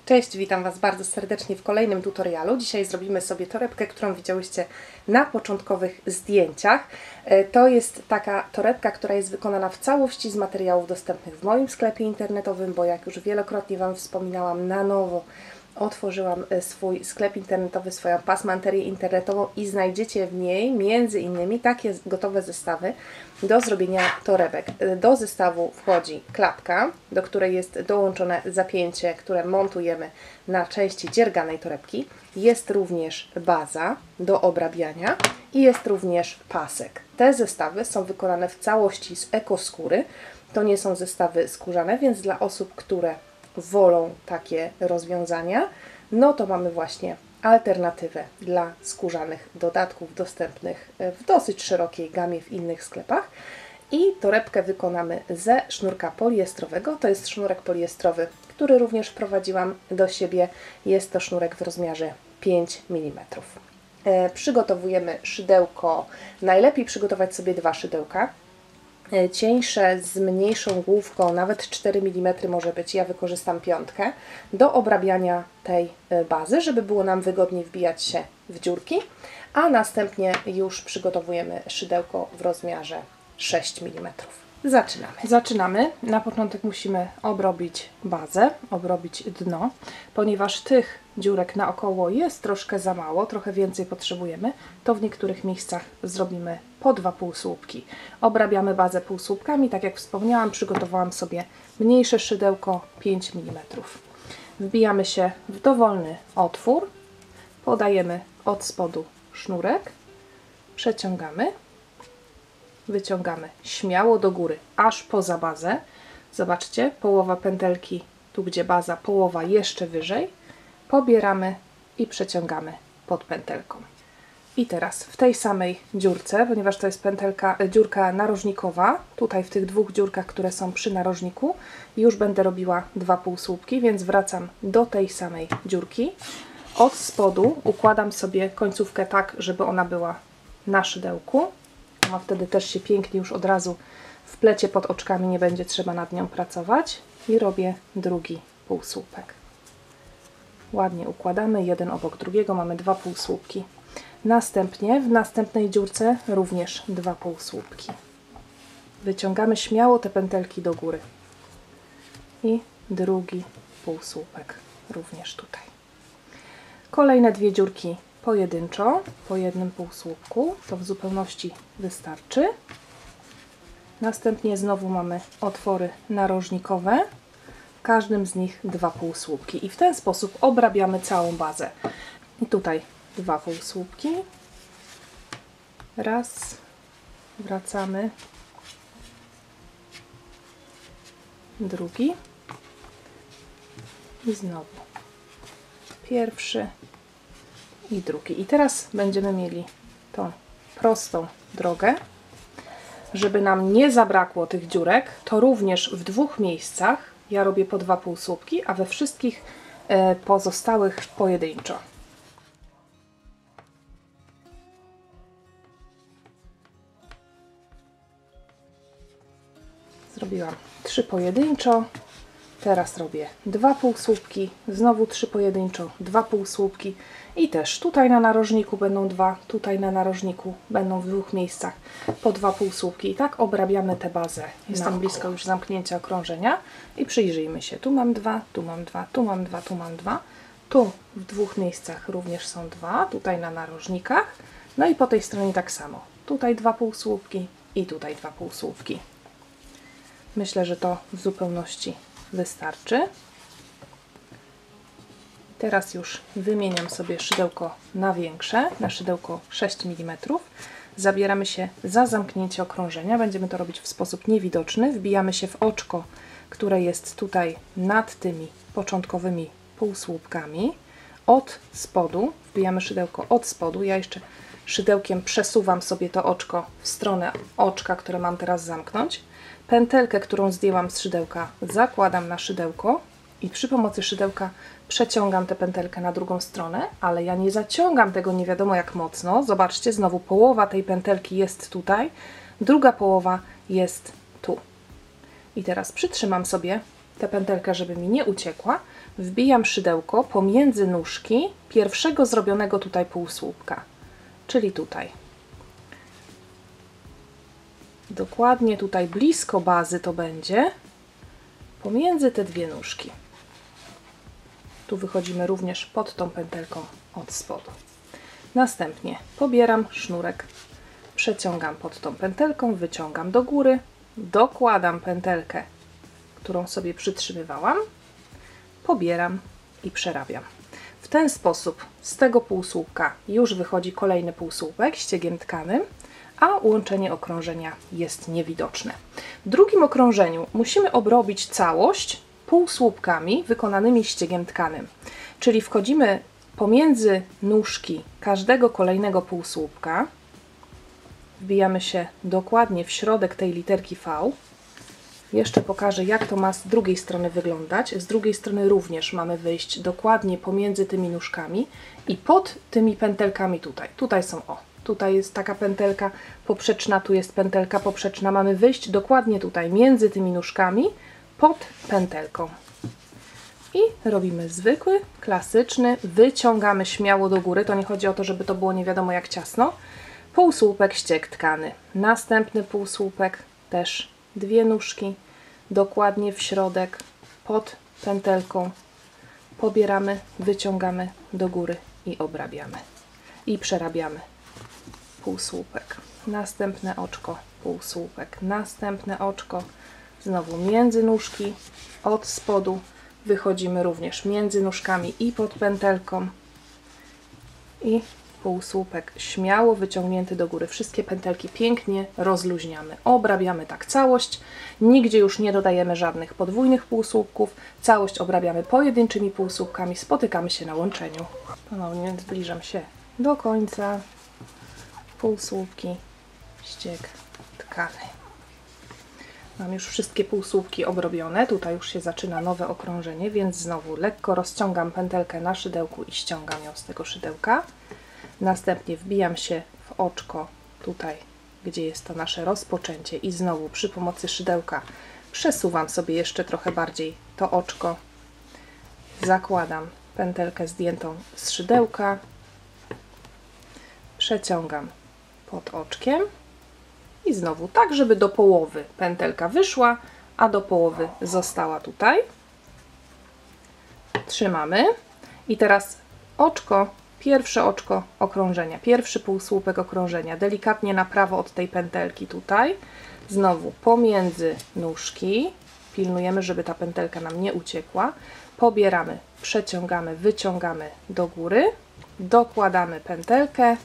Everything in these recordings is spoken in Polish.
Cześć, witam Was bardzo serdecznie w kolejnym tutorialu. Dzisiaj zrobimy sobie torebkę, którą widziałyście na początkowych zdjęciach. To jest taka torebka, która jest wykonana w całości z materiałów dostępnych w moim sklepie internetowym, bo jak już wielokrotnie Wam wspominałam, na nowo otworzyłam swój sklep internetowy, swoją pasmanterię internetową i znajdziecie w niej między innymi takie gotowe zestawy do zrobienia torebek. Do zestawu wchodzi klapka, do której jest dołączone zapięcie, które montujemy na części dzierganej torebki. Jest również baza do obrabiania i jest również pasek. Te zestawy są wykonane w całości z ekoskóry. To nie są zestawy skórzane, więc dla osób, które wolą takie rozwiązania, no to mamy właśnie alternatywę dla skórzanych dodatków dostępnych w dosyć szerokiej gamie w innych sklepach. I torebkę wykonamy ze sznurka poliestrowego. To jest sznurek poliestrowy, który również wprowadziłam do siebie. Jest to sznurek w rozmiarze 5 mm. Przygotowujemy szydełko. Najlepiej przygotować sobie 2 szydełka. Cieńsze z mniejszą główką, nawet 4 mm może być, ja wykorzystam 5 do obrabiania tej bazy, żeby było nam wygodniej wbijać się w dziurki, a następnie już przygotowujemy szydełko w rozmiarze 6 mm. Zaczynamy. Na początek musimy obrobić bazę, obrobić dno, ponieważ tych dziurek naokoło jest troszkę za mało, trochę więcej potrzebujemy, to w niektórych miejscach zrobimy po 2 półsłupki. Obrabiamy bazę półsłupkami, tak jak wspomniałam, przygotowałam sobie mniejsze szydełko 5 mm. Wbijamy się w dowolny otwór, podajemy od spodu sznurek, przeciągamy, wyciągamy śmiało do góry, aż poza bazę. Zobaczcie, połowa pętelki, tu gdzie baza, połowa jeszcze wyżej. Pobieramy i przeciągamy pod pętelką. I teraz w tej samej dziurce, ponieważ to jest dziurka narożnikowa, tutaj w tych 2 dziurkach, które są przy narożniku, już będę robiła 2 półsłupki, więc wracam do tej samej dziurki. Od spodu układam sobie końcówkę tak, żeby ona była na szydełku. A wtedy też się pięknie już od razu wplecie pod oczkami, nie będzie trzeba nad nią pracować. I robię drugi półsłupek. Ładnie układamy, jeden obok drugiego, mamy 2 półsłupki. Następnie w następnej dziurce również 2 półsłupki. Wyciągamy śmiało te pętelki do góry. I drugi półsłupek również tutaj. Kolejne 2 dziurki pojedynczo, po jednym półsłupku, to w zupełności wystarczy. Następnie znowu mamy otwory narożnikowe, w każdym z nich 2 półsłupki i w ten sposób obrabiamy całą bazę. I tutaj 2 półsłupki, raz, wracamy, drugi i znowu pierwszy i drugi. I teraz będziemy mieli tą prostą drogę. Żeby nam nie zabrakło tych dziurek, to również w 2 miejscach ja robię po 2 półsłupki, a we wszystkich pozostałych pojedynczo. Zrobiłam 3 pojedynczo. Teraz robię 2 półsłupki, znowu 3 pojedynczo, 2 półsłupki i też tutaj na narożniku będą 2, tutaj na narożniku będą w 2 miejscach po 2 półsłupki. I tak obrabiamy tę bazę. Jestem blisko już zamknięcia okrążenia i przyjrzyjmy się. Tu mam 2, tu mam 2, tu mam 2, tu mam 2. Tu w 2 miejscach również są 2, tutaj na narożnikach. No i po tej stronie tak samo. Tutaj 2 półsłupki i tutaj 2 półsłupki. Myślę, że to w zupełności wystarczy. Teraz już wymieniam sobie szydełko na większe, na szydełko 6 mm. Zabieramy się za zamknięcie okrążenia. Będziemy to robić w sposób niewidoczny. Wbijamy się w oczko, które jest tutaj nad tymi początkowymi półsłupkami. Od spodu, wbijamy szydełko od spodu. Ja jeszcze szydełkiem przesuwam sobie to oczko w stronę oczka, które mam teraz zamknąć. Pętelkę, którą zdjęłam z szydełka, zakładam na szydełko i przy pomocy szydełka przeciągam tę pętelkę na drugą stronę, ale ja nie zaciągam tego nie wiadomo jak mocno. Zobaczcie, znowu połowa tej pętelki jest tutaj, druga połowa jest tu. I teraz przytrzymam sobie tę pętelkę, żeby mi nie uciekła, wbijam szydełko pomiędzy nóżki pierwszego zrobionego tutaj półsłupka, czyli tutaj. Dokładnie tutaj blisko bazy to będzie, pomiędzy te dwie nóżki. Tu wychodzimy również pod tą pętelką od spodu. Następnie pobieram sznurek, przeciągam pod tą pętelką, wyciągam do góry, dokładam pętelkę, którą sobie przytrzymywałam, pobieram i przerabiam. W ten sposób z tego półsłupka już wychodzi kolejny półsłupek ściegiem tkanym, a łączenie okrążenia jest niewidoczne. W drugim okrążeniu musimy obrobić całość półsłupkami wykonanymi ściegiem tkanym, czyli wchodzimy pomiędzy nóżki każdego kolejnego półsłupka, wbijamy się dokładnie w środek tej literki V. Jeszcze pokażę, jak to ma z drugiej strony wyglądać. Z drugiej strony również mamy wyjść dokładnie pomiędzy tymi nóżkami i pod tymi pętelkami tutaj. Tutaj są, tutaj jest taka pętelka poprzeczna, tu jest pętelka poprzeczna. Mamy wyjść dokładnie tutaj między tymi nóżkami pod pętelką. I robimy zwykły, klasyczny, wyciągamy śmiało do góry. To nie chodzi o to, żeby to było nie wiadomo jak ciasno. Półsłupek ścieg tkany. Następny półsłupek, też dwie nóżki, dokładnie w środek, pod pętelką. Pobieramy, wyciągamy do góry i obrabiamy. I przerabiamy. Półsłupek. Następne oczko, półsłupek. Następne oczko. Znowu między nóżki, od spodu. Wychodzimy również między nóżkami i pod pętelką. I półsłupek śmiało wyciągnięty do góry. Wszystkie pętelki pięknie rozluźniamy. Obrabiamy tak całość. Nigdzie już nie dodajemy żadnych podwójnych półsłupków. Całość obrabiamy pojedynczymi półsłupkami. Spotykamy się na łączeniu. Ponownie zbliżam się do końca. Półsłupki, ścieg tkany. Mam już wszystkie półsłupki obrobione. Tutaj już się zaczyna nowe okrążenie, więc znowu lekko rozciągam pętelkę na szydełku i ściągam ją z tego szydełka. Następnie wbijam się w oczko tutaj, gdzie jest to nasze rozpoczęcie i znowu przy pomocy szydełka przesuwam sobie jeszcze trochę bardziej to oczko. Zakładam pętelkę zdjętą z szydełka, przeciągam pod oczkiem i znowu tak, żeby do połowy pętelka wyszła, a do połowy została tutaj. Trzymamy i teraz oczko, pierwsze oczko okrążenia, pierwszy półsłupek okrążenia, delikatnie na prawo od tej pętelki tutaj, znowu pomiędzy nóżki, pilnujemy, żeby ta pętelka nam nie uciekła, pobieramy, przeciągamy, wyciągamy do góry, dokładamy pętelkę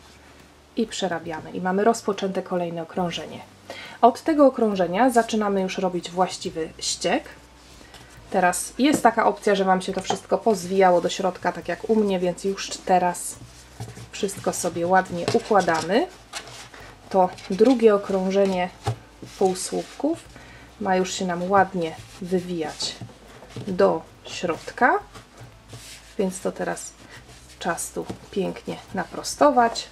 i przerabiamy i mamy rozpoczęte kolejne okrążenie. Od tego okrążenia zaczynamy już robić właściwy ścieg. Teraz jest taka opcja, że Wam się to wszystko pozwijało do środka, tak jak u mnie, więc już teraz wszystko sobie ładnie układamy. To drugie okrążenie półsłupków ma już się nam ładnie wywijać do środka, więc to teraz czas tu pięknie naprostować.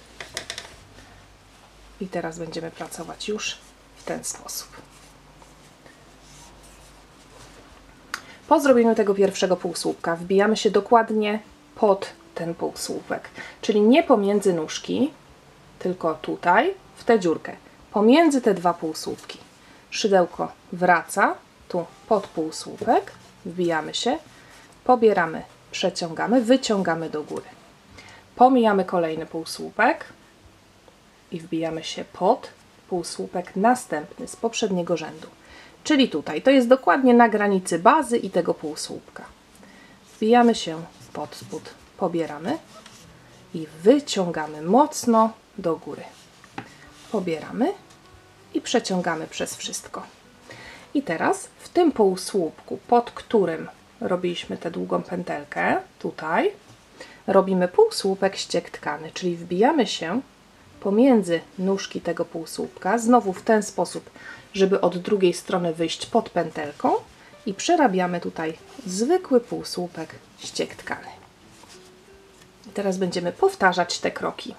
I teraz będziemy pracować już w ten sposób. Po zrobieniu tego pierwszego półsłupka wbijamy się dokładnie pod ten półsłupek, czyli nie pomiędzy nóżki, tylko tutaj, w tę dziurkę, pomiędzy te dwa półsłupki. Szydełko wraca tu pod półsłupek, wbijamy się, pobieramy, przeciągamy, wyciągamy do góry. Pomijamy kolejny półsłupek i wbijamy się pod półsłupek następny z poprzedniego rzędu. Czyli tutaj, to jest dokładnie na granicy bazy i tego półsłupka. Wbijamy się pod spód, pobieramy i wyciągamy mocno do góry. Pobieramy i przeciągamy przez wszystko. I teraz w tym półsłupku, pod którym robiliśmy tę długą pętelkę, tutaj robimy półsłupek ścieg tkany, czyli wbijamy się pomiędzy nóżki tego półsłupka, znowu w ten sposób, żeby od drugiej strony wyjść pod pętelką i przerabiamy tutaj zwykły półsłupek ścieg tkany. I teraz będziemy powtarzać te kroki.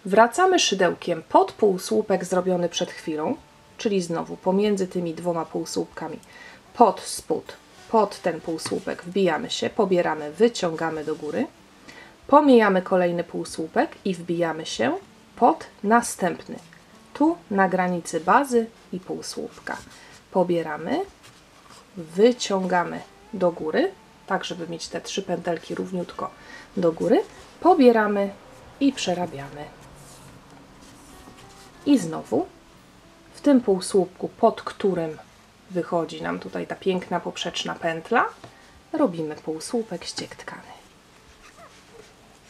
Wracamy szydełkiem pod półsłupek zrobiony przed chwilą, czyli znowu pomiędzy tymi dwoma półsłupkami pod spód pod ten półsłupek wbijamy się, pobieramy, wyciągamy do góry, pomijamy kolejny półsłupek i wbijamy się pod następny, tu na granicy bazy i półsłupka. Pobieramy, wyciągamy do góry, tak żeby mieć te 3 pętelki równiutko do góry, pobieramy i przerabiamy. I znowu w tym półsłupku, pod którym wychodzi nam tutaj ta piękna poprzeczna pętla, robimy półsłupek ściek tkany.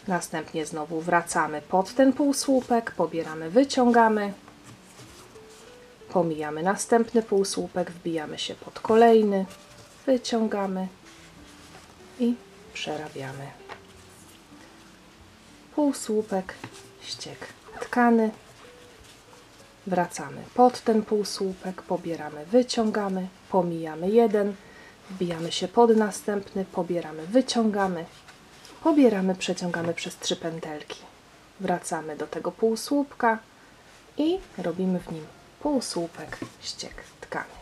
Następnie znowu wracamy pod ten półsłupek, pobieramy, wyciągamy, pomijamy następny półsłupek, wbijamy się pod kolejny, wyciągamy i przerabiamy. Półsłupek ściek tkany. Wracamy pod ten półsłupek, pobieramy, wyciągamy, pomijamy jeden, wbijamy się pod następny, pobieramy, wyciągamy, pobieramy, przeciągamy przez 3 pętelki. Wracamy do tego półsłupka i robimy w nim półsłupek ściek tkany.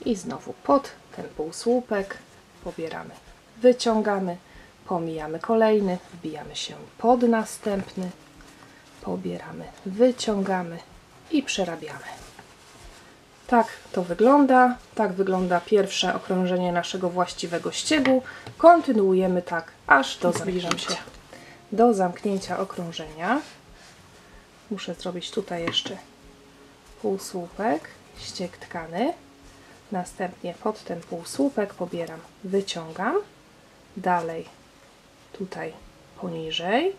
I znowu pod ten półsłupek pobieramy, wyciągamy, pomijamy kolejny, wbijamy się pod następny, pobieramy, wyciągamy i przerabiamy. Tak to wygląda. Tak wygląda pierwsze okrążenie naszego właściwego ściegu. Kontynuujemy tak, aż zbliżam się do zamknięcia okrążenia. Muszę zrobić tutaj jeszcze półsłupek, ściek tkany. Następnie pod ten półsłupek pobieram, wyciągam. Dalej tutaj poniżej.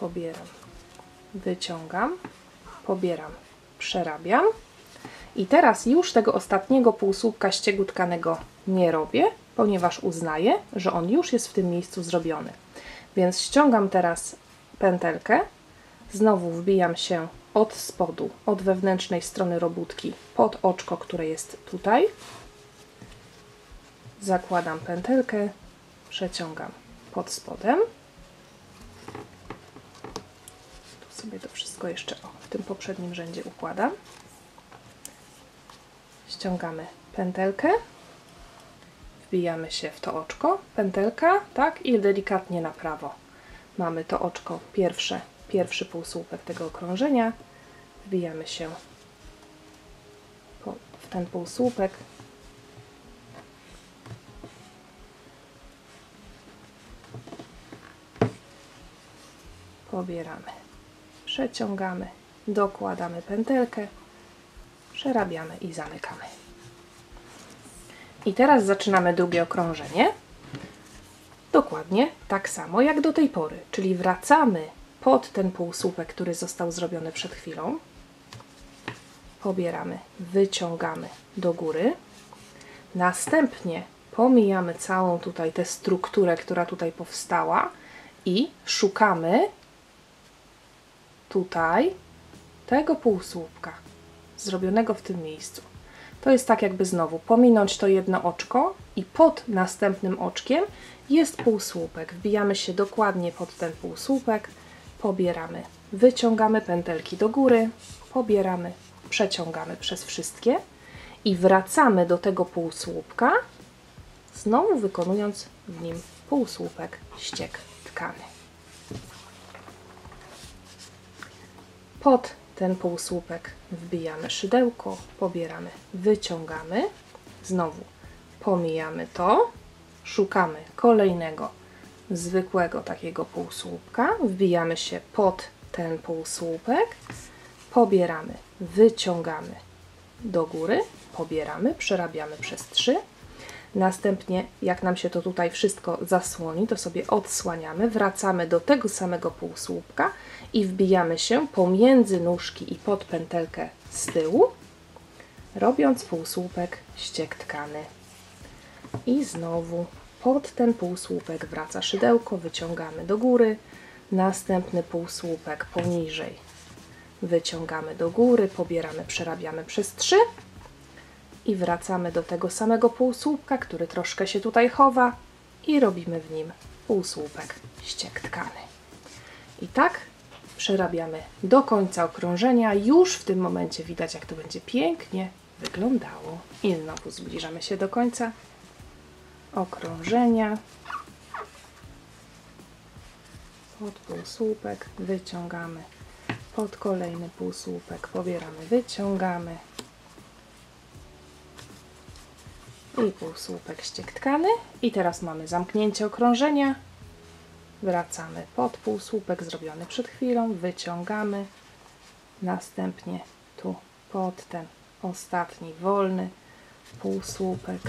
Pobieram, wyciągam, pobieram, przerabiam. I teraz już tego ostatniego półsłupka ściegu tkanego nie robię, ponieważ uznaję, że on już jest w tym miejscu zrobiony. Więc ściągam teraz pętelkę, znowu wbijam się od spodu, od wewnętrznej strony robótki pod oczko, które jest tutaj. Zakładam pętelkę, przeciągam pod spodem. Tu sobie to wszystko jeszcze w tym poprzednim rzędzie układam. Ściągamy pętelkę, wbijamy się w to oczko, pętelka, tak, i delikatnie na prawo. Mamy to oczko pierwszy półsłupek tego okrążenia, wbijamy się w ten półsłupek, pobieramy, przeciągamy, dokładamy pętelkę, przerabiamy i zamykamy. I teraz zaczynamy drugie okrążenie. Dokładnie tak samo jak do tej pory, czyli wracamy pod ten półsłupek, który został zrobiony przed chwilą. Pobieramy, wyciągamy do góry. Następnie pomijamy całą tutaj tę strukturę, która tutaj powstała i szukamy tutaj tego półsłupka zrobionego w tym miejscu. To jest tak jakby znowu pominąć to jedno oczko i pod następnym oczkiem jest półsłupek. Wbijamy się dokładnie pod ten półsłupek, pobieramy, wyciągamy pętelki do góry, pobieramy, przeciągamy przez wszystkie i wracamy do tego półsłupka, znowu wykonując w nim półsłupek ściek tkany. Pod ten półsłupek wbijamy szydełko, pobieramy, wyciągamy, znowu pomijamy to, szukamy kolejnego zwykłego takiego półsłupka, wbijamy się pod ten półsłupek, pobieramy, wyciągamy do góry, pobieramy, przerabiamy przez 3. Następnie, jak nam się to tutaj wszystko zasłoni, to sobie odsłaniamy, wracamy do tego samego półsłupka i wbijamy się pomiędzy nóżki i pod pętelkę z tyłu, robiąc półsłupek ściek tkany. I znowu pod ten półsłupek wraca szydełko, wyciągamy do góry, następny półsłupek poniżej, wyciągamy do góry, pobieramy, przerabiamy przez 3 i wracamy do tego samego półsłupka, który troszkę się tutaj chowa i robimy w nim półsłupek ściek tkany. I tak przerabiamy do końca okrążenia. Już w tym momencie widać, jak to będzie pięknie wyglądało. I znowu zbliżamy się do końca okrążenia. Pod półsłupek wyciągamy, pod kolejny półsłupek pobieramy, wyciągamy i półsłupek ściek tkany. I teraz mamy zamknięcie okrążenia. Wracamy pod półsłupek zrobiony przed chwilą, wyciągamy, następnie tu pod ten ostatni wolny półsłupek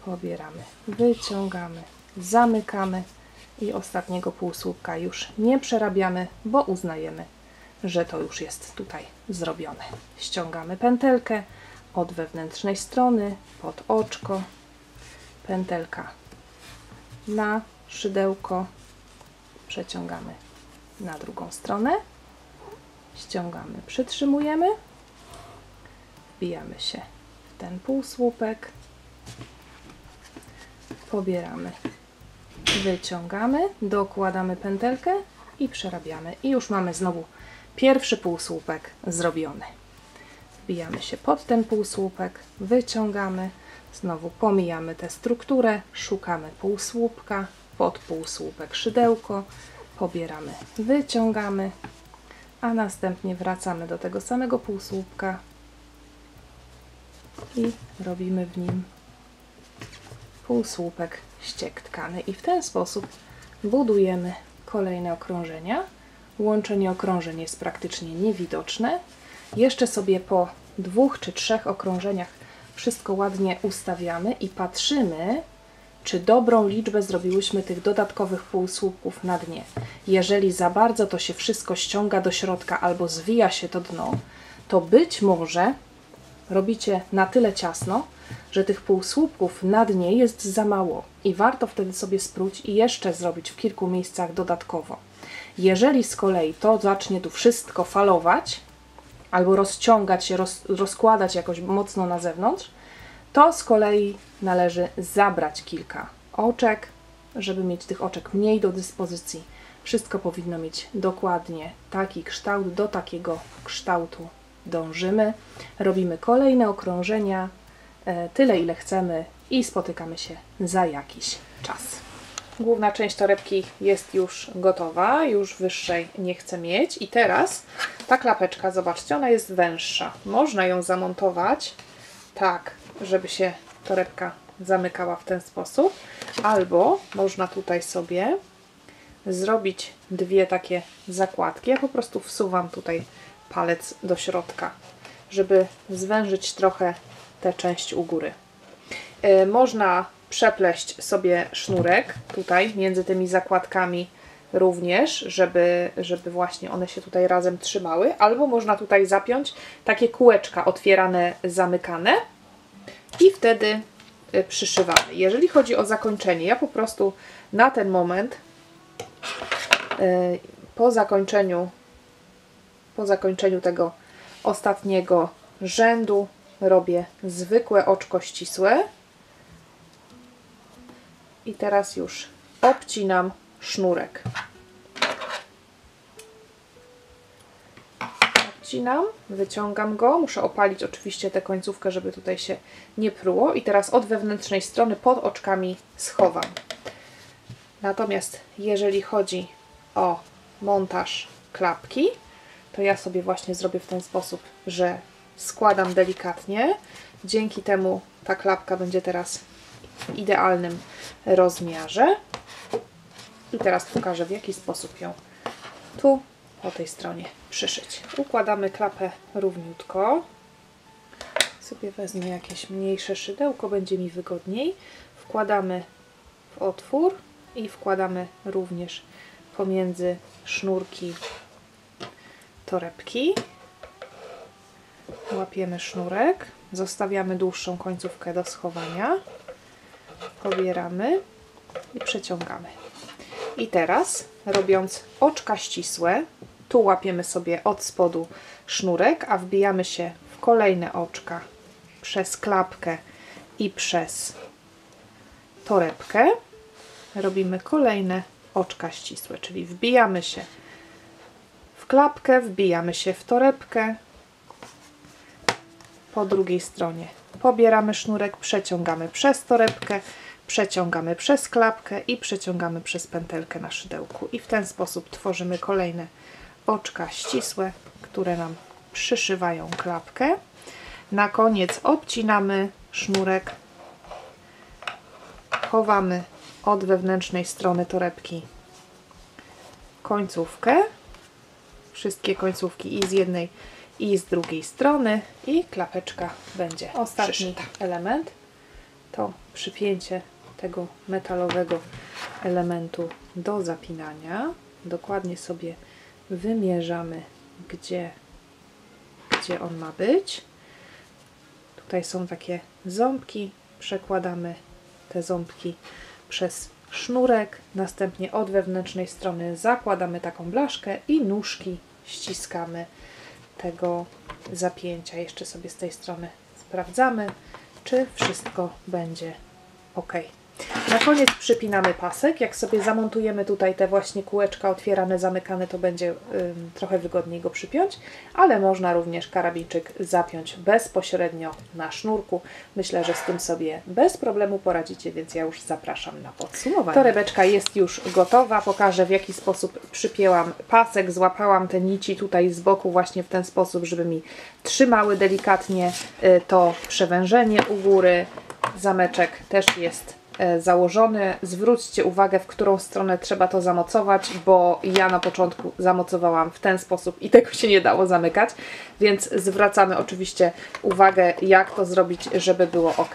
pobieramy, wyciągamy, zamykamy i ostatniego półsłupka już nie przerabiamy, bo uznajemy, że to już jest tutaj zrobione. Ściągamy pętelkę od wewnętrznej strony pod oczko, pętelka na szydełko, przeciągamy na drugą stronę, ściągamy, przytrzymujemy, wbijamy się w ten półsłupek, pobieramy, wyciągamy, dokładamy pętelkę i przerabiamy. I już mamy znowu pierwszy półsłupek zrobiony. Wbijamy się pod ten półsłupek, wyciągamy, znowu pomijamy tę strukturę, szukamy półsłupka, pod półsłupek szydełko, pobieramy, wyciągamy, a następnie wracamy do tego samego półsłupka i robimy w nim półsłupek ściek tkany. I w ten sposób budujemy kolejne okrążenia. Łączenie okrążeń jest praktycznie niewidoczne. Jeszcze sobie po 2 czy 3 okrążeniach wszystko ładnie ustawiamy i patrzymy, czy dobrą liczbę zrobiłyśmy tych dodatkowych półsłupków na dnie. Jeżeli za bardzo to się wszystko ściąga do środka albo zwija się to dno, to być może robicie na tyle ciasno, że tych półsłupków na dnie jest za mało i warto wtedy sobie spróć i jeszcze zrobić w kilku miejscach dodatkowo. Jeżeli z kolei to zacznie tu wszystko falować albo rozciągać się, rozkładać jakoś mocno na zewnątrz, to z kolei należy zabrać kilka oczek, żeby mieć tych oczek mniej do dyspozycji. Wszystko powinno mieć dokładnie taki kształt, do takiego kształtu dążymy. Robimy kolejne okrążenia, tyle ile chcemy i spotykamy się za jakiś czas. Główna część torebki jest już gotowa, już wyższej nie chcę mieć i teraz ta klapeczka, zobaczcie, ona jest węższa. Można ją zamontować tak, żeby się torebka zamykała w ten sposób, albo można tutaj sobie zrobić 2 takie zakładki. Ja po prostu wsuwam tutaj palec do środka, żeby zwężyć trochę tę część u góry. Można przepleść sobie sznurek tutaj między tymi zakładkami również, żeby właśnie one się tutaj razem trzymały, albo można tutaj zapiąć takie kółeczka otwierane, zamykane i wtedy przyszywamy. Jeżeli chodzi o zakończenie, ja po prostu na ten moment po zakończeniu tego ostatniego rzędu robię zwykłe oczko ścisłe i teraz już obcinam sznurek. Obcinam, wyciągam go, muszę opalić oczywiście tę końcówkę, żeby tutaj się nie pruło i teraz od wewnętrznej strony pod oczkami schowam. Natomiast jeżeli chodzi o montaż klapki, to ja sobie właśnie zrobię w ten sposób, że składam delikatnie. Dzięki temu ta klapka będzie teraz w idealnym rozmiarze. I teraz pokażę, w jaki sposób ją tu po tej stronie przyszyć. Układamy klapę równiutko. Sobie wezmę jakieś mniejsze szydełko, będzie mi wygodniej. Wkładamy w otwór i wkładamy również pomiędzy sznurki torebki. Łapiemy sznurek, zostawiamy dłuższą końcówkę do schowania, pobieramy i przeciągamy. I teraz, robiąc oczka ścisłe, tu łapiemy sobie od spodu sznurek, a wbijamy się w kolejne oczka przez klapkę i przez torebkę. Robimy kolejne oczka ścisłe, czyli wbijamy się w klapkę, wbijamy się w torebkę, po drugiej stronie pobieramy sznurek, przeciągamy przez torebkę, przeciągamy przez klapkę i przeciągamy przez pętelkę na szydełku. I w ten sposób tworzymy kolejne oczka ścisłe, które nam przyszywają klapkę. Na koniec obcinamy sznurek, chowamy od wewnętrznej strony torebki końcówkę, wszystkie końcówki i z jednej i z drugiej strony i klapeczka będzie ostatni przyszyta. Element to przypięcie tego metalowego elementu do zapinania. Dokładnie sobie wymierzamy, gdzie on ma być. Tutaj są takie ząbki, przekładamy te ząbki przez sznurek, następnie od wewnętrznej strony zakładamy taką blaszkę i nóżki ściskamy tego zapięcia. Jeszcze sobie z tej strony sprawdzamy, czy wszystko będzie ok. Na koniec przypinamy pasek. Jak sobie zamontujemy tutaj te właśnie kółeczka otwierane, zamykane, to będzie trochę wygodniej go przypiąć, ale można również karabinczyk zapiąć bezpośrednio na sznurku. Myślę, że z tym sobie bez problemu poradzicie, więc ja już zapraszam na podsumowanie. Torebeczka jest już gotowa. Pokażę, w jaki sposób przypięłam pasek. Złapałam te nici tutaj z boku właśnie w ten sposób, żeby mi trzymały delikatnie to przewężenie u góry. Zameczek też jest założony. Zwróćcie uwagę, w którą stronę trzeba to zamocować, bo ja na początku zamocowałam w ten sposób i tego się nie dało zamykać, więc zwracamy oczywiście uwagę, jak to zrobić, żeby było ok.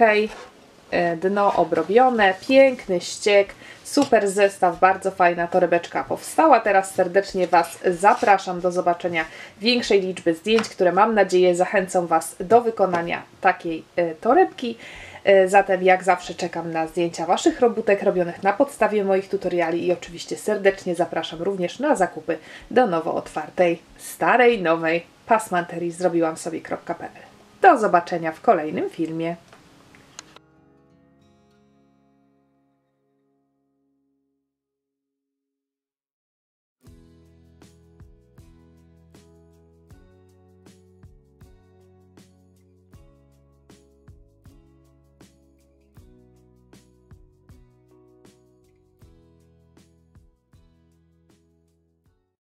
Dno obrobione, piękny ściek, super zestaw, bardzo fajna torebeczka powstała. Teraz serdecznie Was zapraszam do zobaczenia większej liczby zdjęć, które mam nadzieję zachęcą Was do wykonania takiej torebki. Zatem jak zawsze czekam na zdjęcia Waszych robótek robionych na podstawie moich tutoriali i oczywiście serdecznie zapraszam również na zakupy do nowo otwartej, starej, nowej pasmanterii zrobiłam sobie.pl. Do zobaczenia w kolejnym filmie.